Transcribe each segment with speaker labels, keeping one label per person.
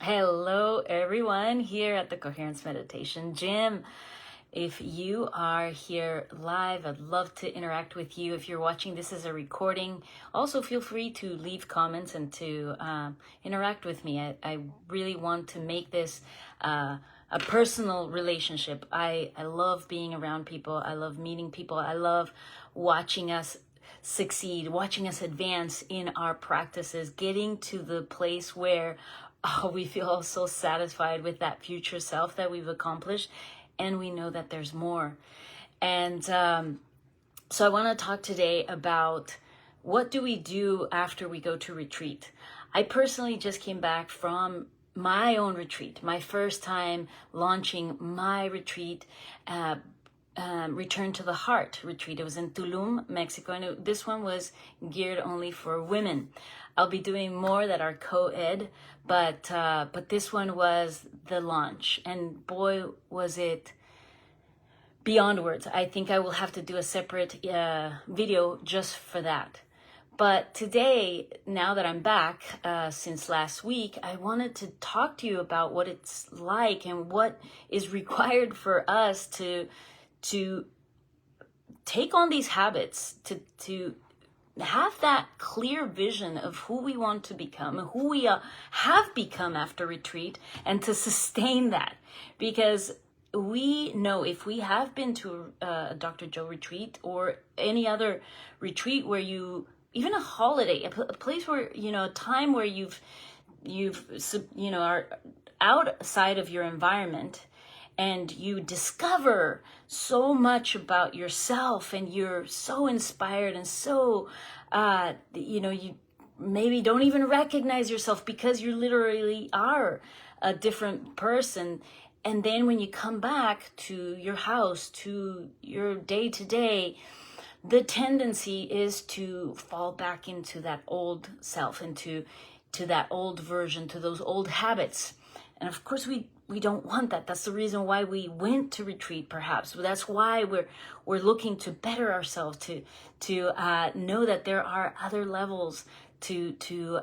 Speaker 1: Hello, everyone, here at the Coherence Meditation Gym. If you are here live, I'd love to interact with you. If you're watching this as a recording, also feel free to leave comments and to interact with me. I really want to make this a personal relationship. I love being around people. I love meeting people. I love watching us succeed, watching us advance in our practices, getting to the place where we feel so satisfied with that future self that we've accomplished, and we know that there's more. And so I want to talk today about what do we do after we go to retreat. I personally just came back from my own retreat, my first time launching my retreat, Return to the Heart retreat. It was in Tulum, Mexico, and this one was geared only for women. I'll be doing more that are co-ed, but this one was the launch, and boy, was it beyond words. I think I will have to do a separate video just for that. But today, now that I'm back since last week, I wanted to talk to you about what it's like and what is required for us to take on these habits, to have that clear vision of who we want to become, who we have become after retreat, and to sustain that. Because we know if we have been to a Dr. Joe retreat or any other retreat where even a holiday, a place where, a time where you've are outside of your environment, and you discover so much about yourself, and you're so inspired and so, you maybe don't even recognize yourself because you literally are a different person. And then when you come back to your house, to your day-to-day, the tendency is to fall back into that old self, into that old version, to those old habits. And of course, we don't want that. That's the reason why we went to retreat, perhaps. That's why we're looking to better ourselves, to know that there are other levels to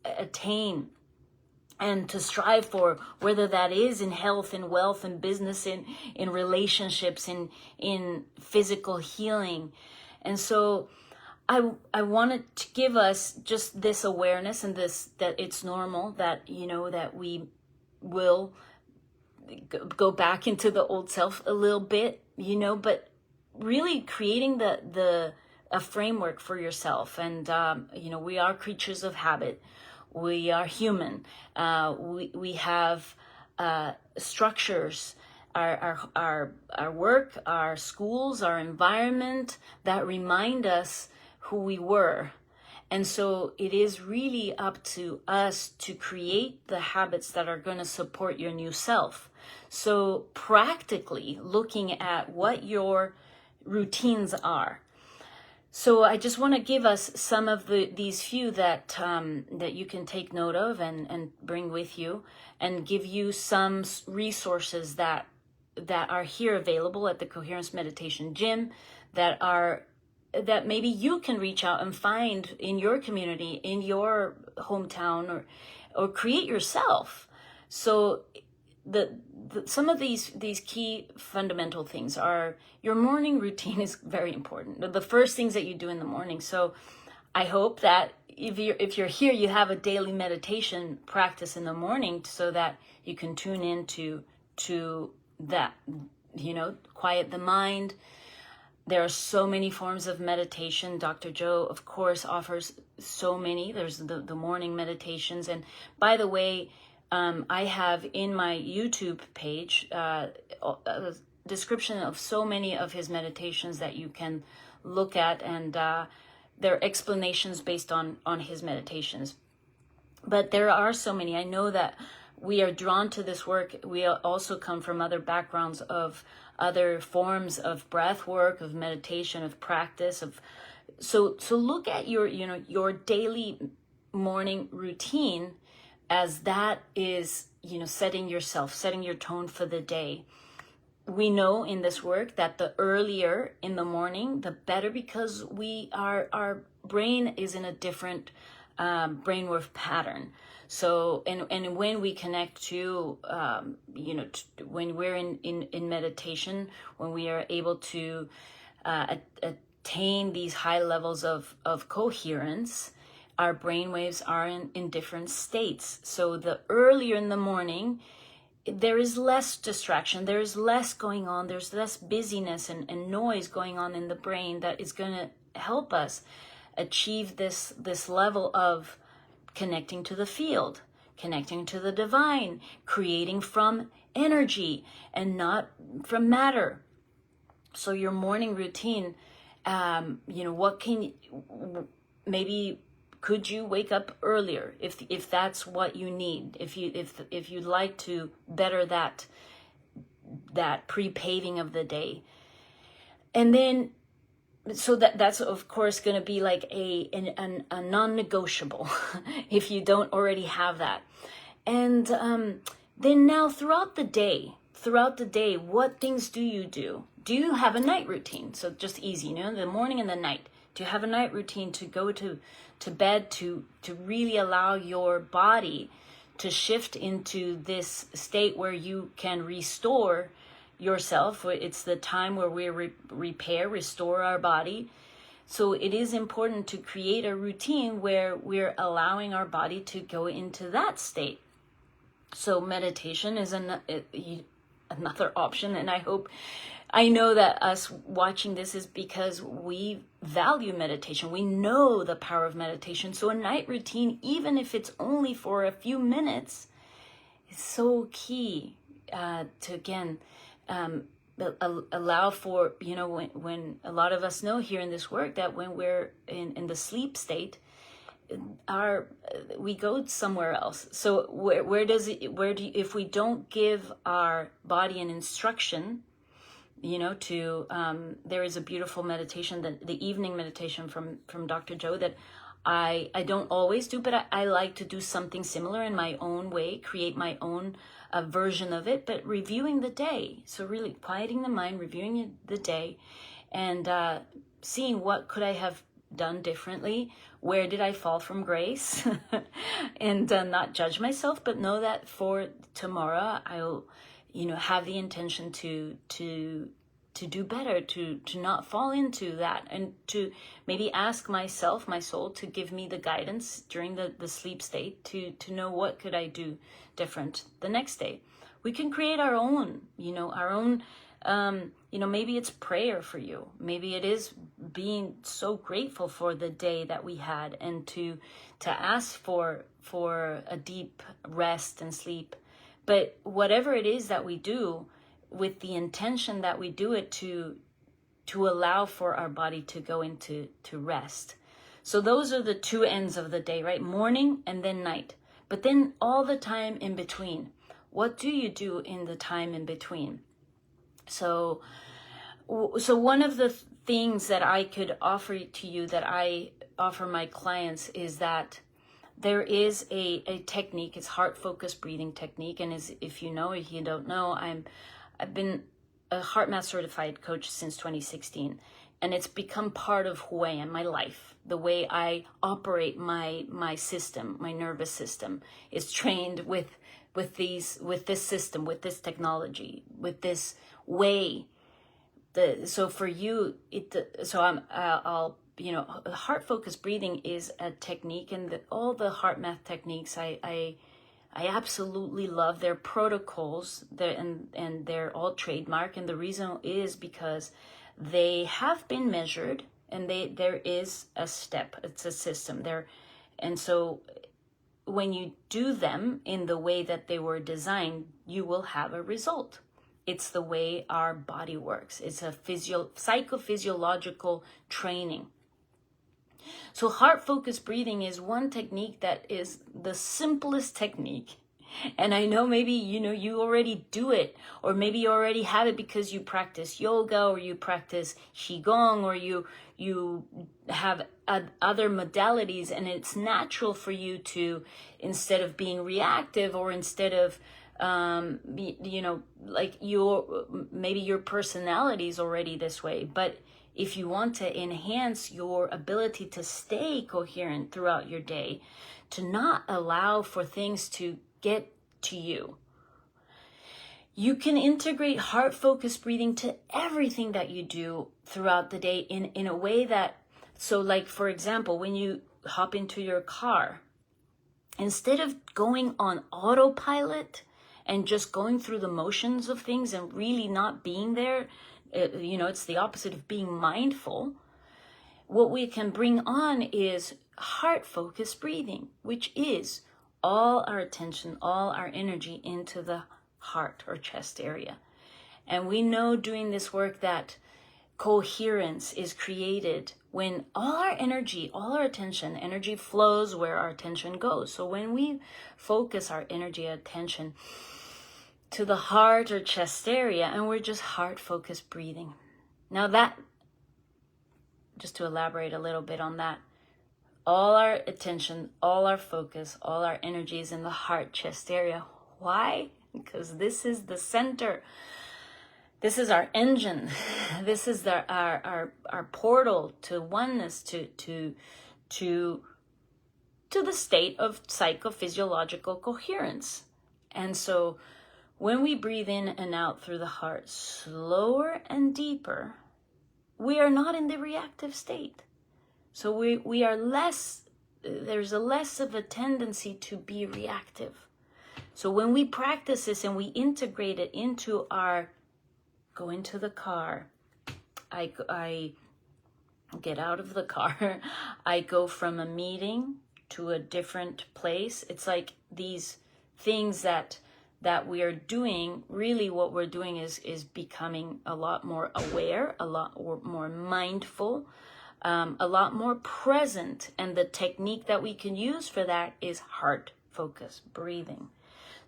Speaker 1: attain and to strive for, whether that is in health, in wealth, in business, in relationships, in physical healing. And so I wanted to give us just this awareness and that it's normal, that, that we will go back into the old self a little bit, but really creating a framework for yourself. And, we are creatures of habit. We are human. We have structures, our work, our schools, our environment that remind us who we were. And so it is really up to us to create the habits that are going to support your new self. So practically looking at what your routines are. So I just want to give us some of these few that you can take note of and bring with you, and give you some resources that are here available at the Coherence Meditation Gym that maybe you can reach out and find in your community, in your hometown, or create yourself. So some of these key fundamental things are, your morning routine is very important. The first things that you do in the morning. So I hope that if you're here, you have a daily meditation practice in the morning, so that you can tune into that, quiet the mind. There are so many forms of meditation. Dr. Joe, of course, offers so many. There's the morning meditations. And by the way, I have in my YouTube page a description of so many of his meditations that you can look at, and they're explanations based on his meditations. But there are so many. I know that we are drawn to this work. We also come from other backgrounds of other forms of breath work, of meditation, of practice. So look at your daily morning routine as that is, setting your tone for the day. We know in this work that the earlier in the morning, the better, because our brain is in a different brainwave pattern. So, and when we connect to, when we're in meditation, when we are able to attain these high levels of coherence, our brain waves are in different states. So the earlier in the morning, there is less distraction, there's less going on, there's less busyness and noise going on in the brain that is going to help us achieve this level of connecting to the field, connecting to the divine, creating from energy and not from matter. So your morning routine, what can maybe could you wake up earlier if that's what you need, if you'd like to better that pre-paving of the day. And then so that's of course going to be like a non-negotiable if you don't already have that. And then now throughout the day, what things do you do? Do you have a night routine? So just easy, the morning and the night. Do you have a night routine to go to bed to really allow your body to shift into this state where you can restore yourself? It's the time where we restore our body. So it is important to create a routine where we're allowing our body to go into that state. So meditation is another option, and I know that us watching this is because we value meditation. We know the power of meditation. So a night routine, even if it's only for a few minutes, is so key to, again, allow for, when a lot of us know here in this work that when we're in the sleep state, we go somewhere else. So if we don't give our body an instruction, there is a beautiful meditation, the evening meditation from Dr. Joe that I don't always do, but I like to do something similar in my own way, create my own version of it, but reviewing the day. So really quieting the mind, reviewing the day, and seeing what could I have done differently, where did I fall from grace, and not judge myself, but know that for tomorrow I'll have the intention to do better, to not fall into that, and to maybe ask myself, my soul, to give me the guidance during the sleep state to know what could I do different the next day. We can create our own, maybe it's prayer for you. Maybe it is being so grateful for the day that we had, and to ask for a deep rest and sleep. But whatever it is that we do, with the intention that we do it to allow for our body to go into rest. So those are the two ends of the day, right? Morning and then night. But then all the time in between, what do you do in the time in between? So one of the things that I could offer to you, that I offer my clients, is that there is a technique. It's heart-focused breathing technique. And if you don't know, I've been a HeartMath certified coach since 2016, and it's become part of who I am, my life. The way I operate my system, my nervous system, is trained with this system, with this technology, with this way. So for you, heart-focused breathing is a technique, and all the HeartMath techniques, I absolutely love their protocols, and they're all trademark. And the reason is because they have been measured, and there is a step. It's a system there. And so when you do them in the way that they were designed, you will have a result. It's the way our body works. It's a psychophysiological training. So heart-focused breathing is one technique that is the simplest technique. And I know maybe, you already do it, or maybe you already have it because you practice yoga, or you practice Qigong, or you have other modalities, and it's natural for you to, instead of being reactive, or instead of, maybe your personality is already this way, but if you want to enhance your ability to stay coherent throughout your day, to not allow for things to get to you. You can integrate heart-focused breathing to everything that you do throughout the day in a way that, so like, for example, when you hop into your car, instead of going on autopilot and just going through the motions of things and really not being there, it's the opposite of being mindful. What we can bring on is heart-focused breathing, which is all our attention, all our energy into the heart or chest area. And we know doing this work that coherence is created when all our energy, all our attention, energy flows where our attention goes. So when we focus our energy, attention to the heart or chest area, and we're just heart-focused breathing. Now that, just to elaborate a little bit on that, all our attention, all our focus, all our energy is in the heart chest area. Why? Because this is the center. This is our engine. This is our portal to oneness, to the state of psychophysiological coherence. And so when we breathe in and out through the heart, slower and deeper, we are not in the reactive state. So we are less, there's a less of a tendency to be reactive. So when we practice this and we integrate it into our, go into the car, I get out of the car, I go from a meeting to a different place. It's like these things that we are doing, really what we're doing is becoming a lot more aware, a lot more mindful, a lot more present. And the technique that we can use for that is heart-focused breathing.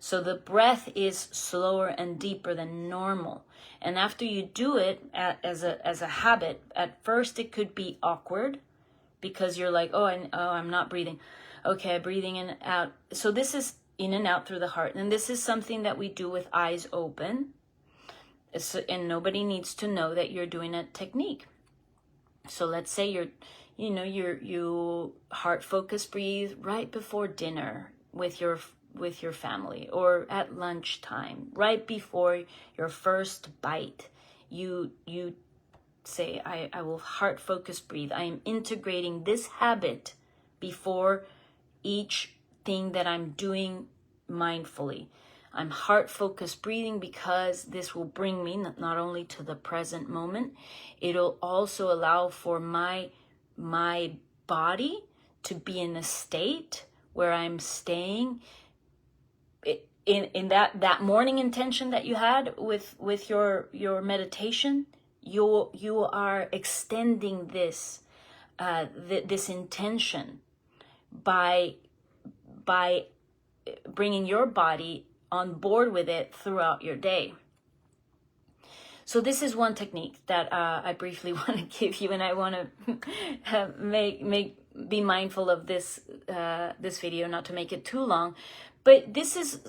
Speaker 1: So the breath is slower and deeper than normal. And after you do it as a habit, at first it could be awkward because you're like, I'm not breathing. Okay, breathing in and out. So this is in and out through the heart. And this is something that we do with eyes open. And nobody needs to know that you're doing a technique. So let's say you heart-focused breathe right before dinner with your family, or at lunchtime, right before your first bite. You say, I will heart-focused breathe. I am integrating this habit before each thing that I'm doing mindfully. I'm heart-focused breathing because this will bring me not only to the present moment, it'll also allow for my body to be in a state where I'm staying in that morning intention that you had with your meditation. You are extending this this intention by bringing your body on board with it throughout your day. So this is one technique that I briefly want to give you, and I want to be mindful of this video, not to make it too long. But this is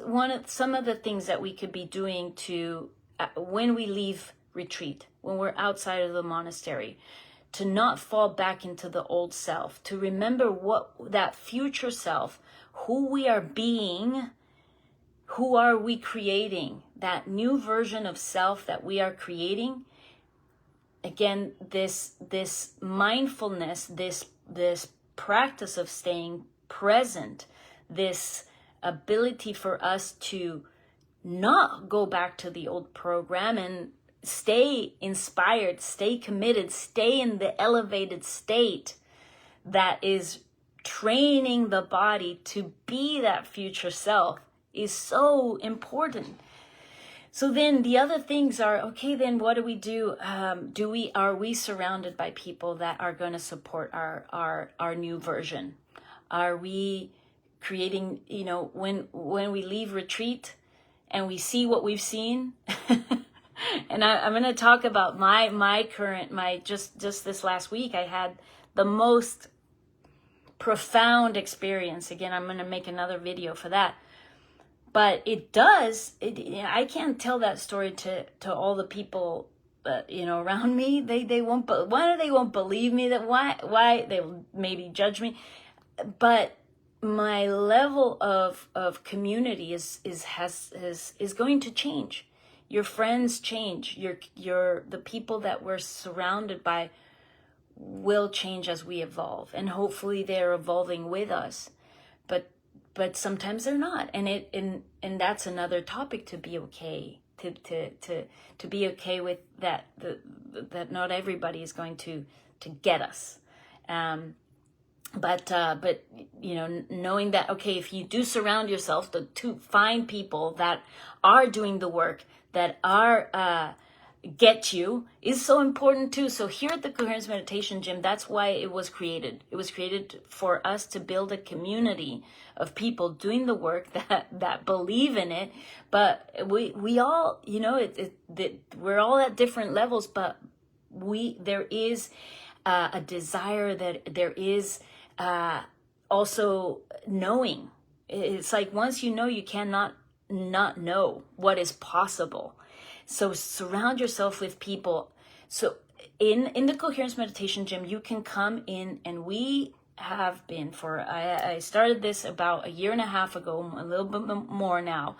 Speaker 1: some of the things that we could be doing to when we leave retreat, when we're outside of the monastery, to not fall back into the old self, to remember what that future self, who we are being, who are we creating, that new version of self that we are creating. Again, this mindfulness, this practice of staying present, this ability for us to not go back to the old program and stay inspired, stay committed, stay in the elevated state that is training the body to be that future self, is so important. So then the other things are, okay, then what do we do? Are we surrounded by people that are going to support our new version? Are we creating, when we leave retreat and we see what we've seen? And I'm going to talk about my current, just this last week, I had the most profound experience. Again, I'm going to make another video for that. But I can't tell that story to all the people around me, they won't, one, they won't believe me, that why they will maybe judge me. But my level of community is going to change. Your friends change. The people that we're surrounded by will change as we evolve, and hopefully they're evolving with us. But sometimes they're not, and that's another topic, to be okay, to be okay with that, that not everybody is going to get us. But knowing that, okay, if you do surround yourself to find people that are doing the work, that are get you, is so important too. So here at the Coherence Meditation Gym, that's why it was created. It was created for us to build a community of people doing the work that believe in it. But we all, we're all at different levels, but there is a desire, that there is also knowing. It's like, once you know, you cannot not know what is possible. So surround yourself with people. So in the Coherence Meditation Gym, you can come in, and we have been I started this about 1.5 years ago, a little bit more now.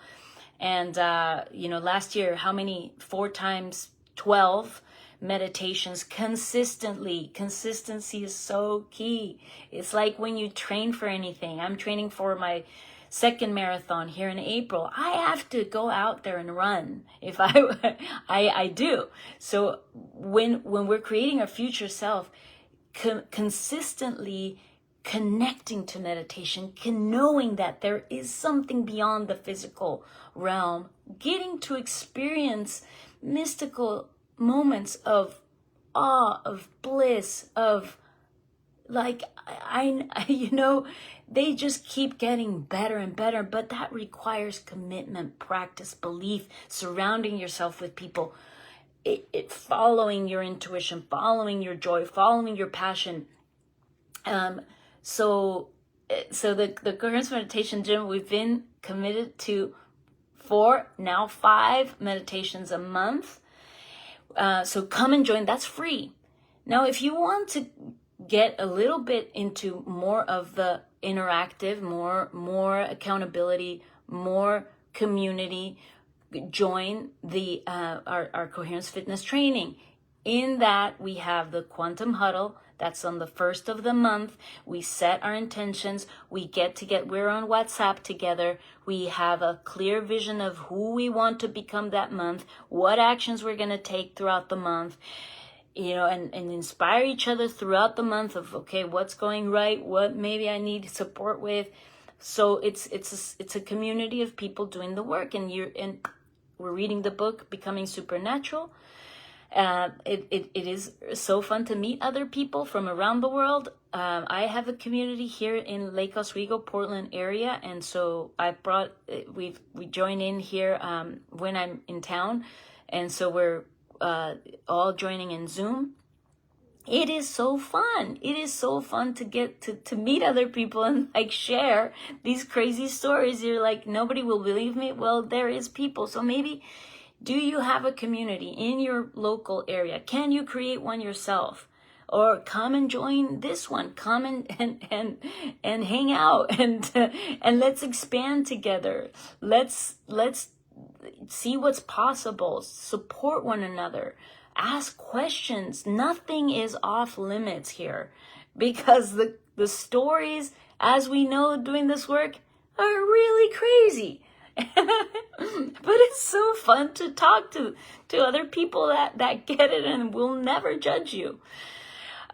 Speaker 1: And, last year, how many? 4 times 12 meditations consistently. Consistency is so key. It's like when you train for anything. I'm training for my 2nd marathon here in April. I have to go out there and run. If I do. So when we're creating our future self, consistently connecting to meditation, knowing that there is something beyond the physical realm, getting to experience mystical moments of awe, of bliss, of like, they just keep getting better and better. But that requires commitment, practice, belief, surrounding yourself with people, following your intuition, following your joy, following your passion. So the Coherence Meditation Gym, we've been committed to 4, now 5 meditations a month. So come and join. That's free. Now, if you want to get a little bit into more of the interactive, more accountability, more community, join the our Coherence Fitness training. In that, we have the Quantum Huddle. That's on the 1st of the month. We set our intentions. We're on WhatsApp together. We have a clear vision of who we want to become that month, what actions we're going to take throughout the month, and inspire each other throughout the month of, okay, what's going right, what maybe I need support with. So it's a community of people doing the work, and we're reading the book, Becoming Supernatural. It is so fun to meet other people from around the world. I have a community here in Lake Oswego, Portland area, and so we join in here when I'm in town, and so we're all joining in Zoom. It is so fun. It is so fun to get to meet other people and like share these crazy stories. You're like, nobody will believe me. Well, there is people. So maybe, do you have a community in your local area? Can you create one yourself? Or come and join this one. Come and hang out and let's expand together. Let's see what's possible. Support one another. Ask questions. Nothing is off limits here, because the stories, as we know doing this work, are really crazy. But it's so fun to talk to other people that get it and will never judge you.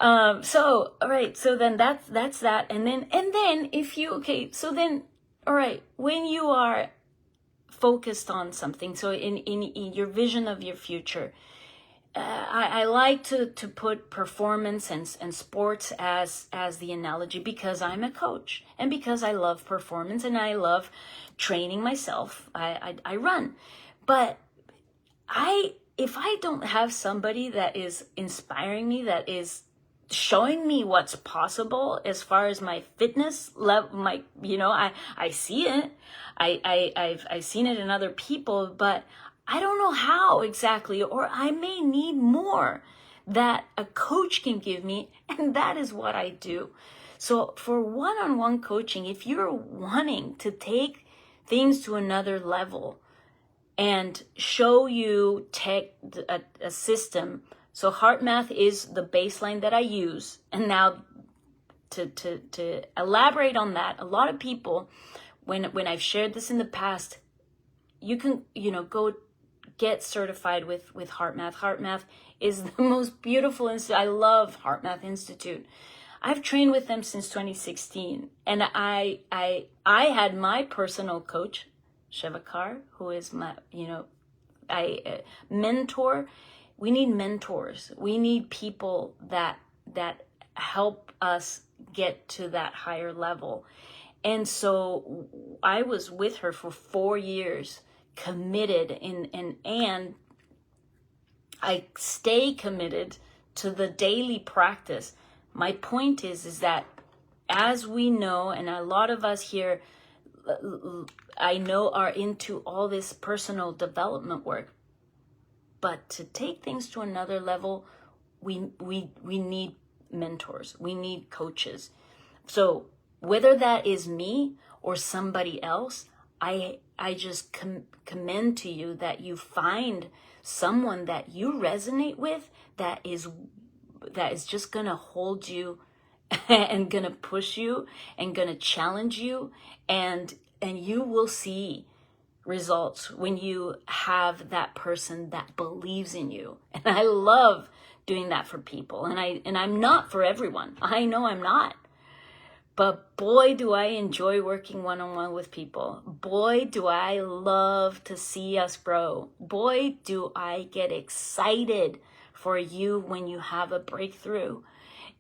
Speaker 1: So all right, so then that's that. And then if you, okay, so then, all right, when you are focused on something, so in your vision of your future, I like to put performance and sports as the analogy, because I'm a coach and because I love performance and I love training myself. I run, but if I don't have somebody that is inspiring me, that is showing me what's possible as far as my fitness level, I see it. I've seen it in other people, but I don't know how exactly, or I may need more that a coach can give me, and that is what I do. So for one-on-one coaching, if you're wanting to take things to another level and show you a system, so heart math is the baseline that I use, and now to elaborate on that, a lot of people, when I've shared this in the past, you can go get certified with Heart Math. Heart Math is the most beautiful institute. I love Heart Math Institute. I've trained with them since 2016, and I had my personal coach, Shevakar, who is my mentor. We need mentors. We need people that help us get to that higher level. And so I was with her for 4 years, committed, and I stay committed to the daily practice. My point is that, as we know, and a lot of us here, I know, are into all this personal development work, but to take things to another level, we need mentors, we need coaches. So whether that is me or somebody else, I just commend to you that you find someone that you resonate with, that is just gonna hold you and gonna push you and gonna challenge you, and you will see results when you have that person that believes in you. And I love doing that for people, and I'm not for everyone. I know I'm not. But boy, do I enjoy working one-on-one with people. Boy, do I love to see us grow. Boy, do I get excited for you when you have a breakthrough.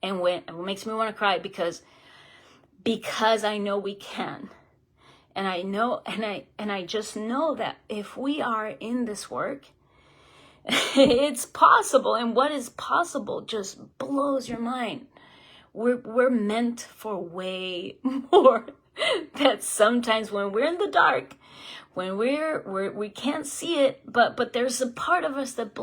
Speaker 1: And it makes me want to cry because I know we can. And I know, and I just know that if we are in this work, it's possible. And what is possible just blows your mind. We're meant for way more. That sometimes when we're in the dark, when we can't see it, but there's a part of us that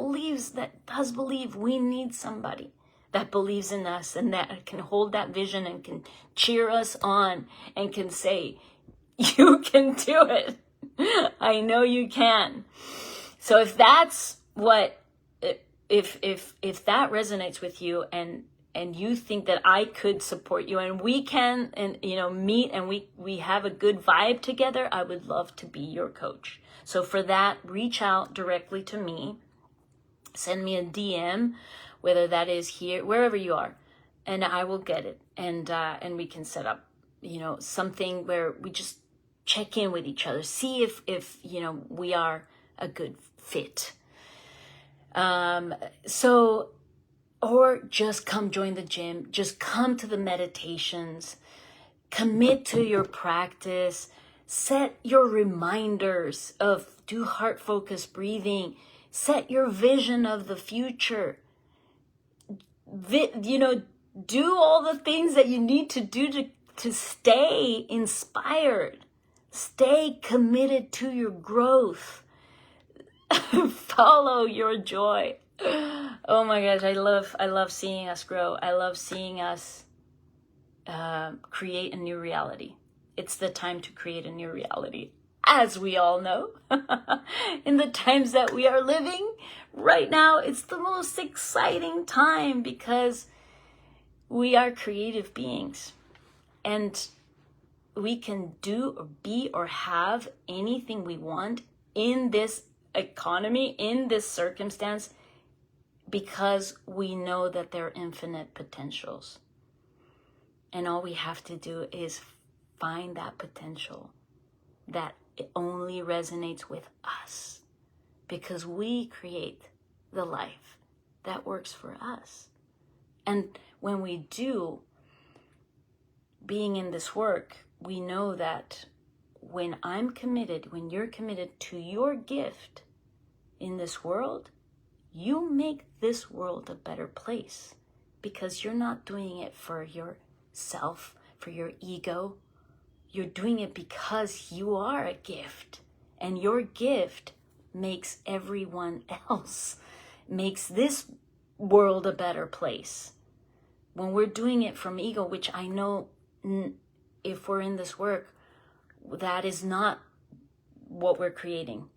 Speaker 1: does believe we need somebody that believes in us and that can hold that vision and can cheer us on and can say, you can do it. I know you can. So if that's what, if that resonates with you, and you think that I could support you, and we can, and meet, and we have a good vibe together, I would love to be your coach. So for that, reach out directly to me, send me a DM, whether that is here, wherever you are, and I will get it, and we can set up something where we just check in with each other, see if we are a good fit. Or just come join the gym, just come to the meditations, commit to your practice, set your reminders of do heart-focused breathing, set your vision of the future, do all the things that you need to do to stay inspired, stay committed to your growth, follow your joy. Oh my gosh, I love seeing us grow. I love seeing us create a new reality. It's the time to create a new reality, as we all know. In the times that we are living right now, it's the most exciting time because we are creative beings, and we can do or be or have anything we want in this economy, in this circumstance, because we know that there are infinite potentials. And all we have to do is find that potential that it only resonates with us, because we create the life that works for us. And when we do, being in this work, we know that when I'm committed, when you're committed to your gift in this world, you make this world a better place, because you're not doing it for yourself, for your ego. You're doing it because you are a gift, and your gift makes everyone else, makes this world a better place. When we're doing it from ego, which I know if we're in this work, that is not what we're creating.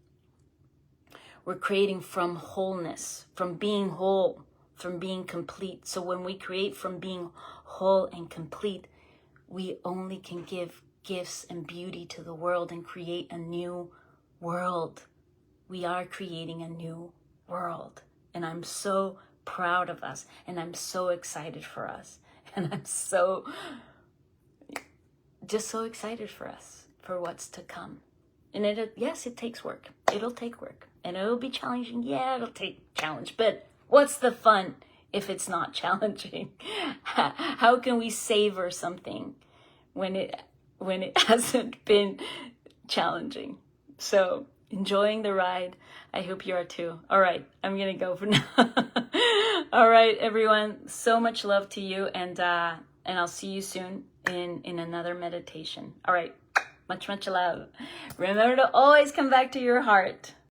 Speaker 1: We're creating from wholeness, from being whole, from being complete. So when we create from being whole and complete, we only can give gifts and beauty to the world and create a new world. We are creating a new world. And I'm so proud of us. And I'm so excited for us. And I'm just so excited for us, for what's to come. And yes, it takes work. It'll take work. And it'll be challenging. Yeah, it'll take challenge. But what's the fun if it's not challenging? How can we savor something when it hasn't been challenging? So enjoying the ride. I hope you are too. All right, I'm gonna go for now. All right, everyone. So much love to you, and I'll see you soon in another meditation. All right, much love. Remember to always come back to your heart.